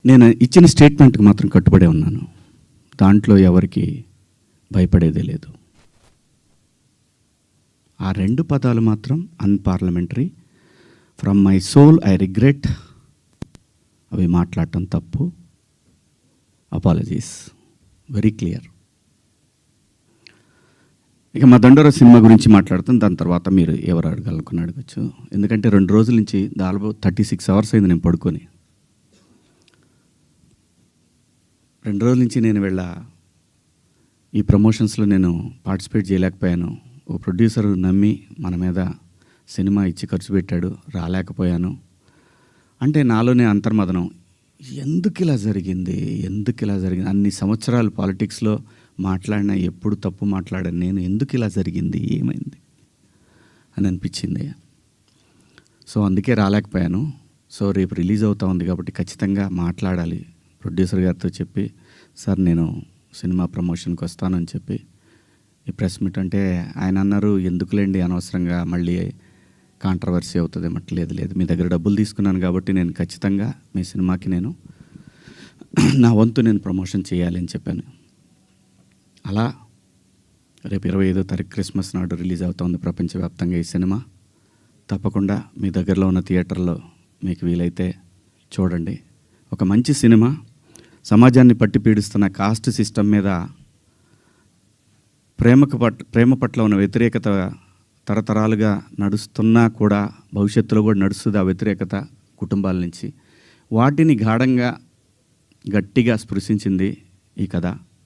నేను ఇచ్చిన స్టేట్మెంట్కి మాత్రం కట్టుబడే ఉన్నాను. దాంట్లో ఎవరికి భయపడేదే లేదు. ఆ 2 పదాలు మాత్రం unparliamentary. From my soul I regret. అవి మాట్లాడటం తప్పు. అపాలజీస్. Very clear. ఇక మా దండోరా సినిమా గురించి మాట్లాడుతాను. దాని తర్వాత మీరు ఎవరు అడగాలనుకుని అడగచ్చు. ఎందుకంటే 2 రోజుల నుంచి దాదాపు 36 అవర్స్ అయింది నేను పడుకొని. 2 రోజుల నుంచి నేను ఈ ప్రమోషన్స్లో నేను పార్టిసిపేట్ చేయలేకపోయాను. ఓ ప్రొడ్యూసర్ నమ్మి మన మీద సినిమా ఇచ్చి ఖర్చు పెట్టాడు, రాలేకపోయాను. అంటే నాలోనే అంతర్మదనం. ఎందుకు ఇలా జరిగింది? అన్ని సంవత్సరాలు పాలిటిక్స్లో మాట్లాడినా ఎప్పుడు తప్పు మాట్లాడాను నేను. ఎందుకు ఇలా జరిగింది? ఏమైంది అని అనిపించింది. సో అందుకే రాలేకపోయాను. సో రేపు రిలీజ్ అవుతా ఉంది కాబట్టి ఖచ్చితంగా మాట్లాడాలి. ప్రొడ్యూసర్ గారితో చెప్పి, సార్ నేను సినిమా ప్రమోషన్కి వస్తానని చెప్పి ఈ ప్రెస్ మీట్ అంటే ఆయన అన్నారు, ఎందుకులేండి అనవసరంగా మళ్ళీ కాంట్రవర్సీ అవుతుంది. లేదు మీ దగ్గర డబ్బులు తీసుకున్నాను కాబట్టి నేను ఖచ్చితంగా మీ సినిమాకి నేను నా వంతు నేను ప్రమోషన్ చేయాలి అని చెప్పాను. అలా రేపు 25వ తారీఖు క్రిస్మస్ నాడు రిలీజ్ అవుతుంది ప్రపంచవ్యాప్తంగా ఈ సినిమా. తప్పకుండా మీ దగ్గరలో ఉన్న థియేటర్లో మీకు వీలైతే చూడండి. ఒక మంచి సినిమా. సమాజాన్ని పట్టి పీడిస్తున్న కాస్ట్ సిస్టమ్ మీద ప్రేమ పట్ల ఉన్న వ్యతిరేకత తరతరాలుగా నడుస్తున్నా కూడా భవిష్యత్తులో కూడా నడుస్తుంది. ఆ వ్యతిరేకత కుటుంబాల నుంచి వాటిని గాఢంగా గట్టిగా స్పృశించింది ఈ కథ.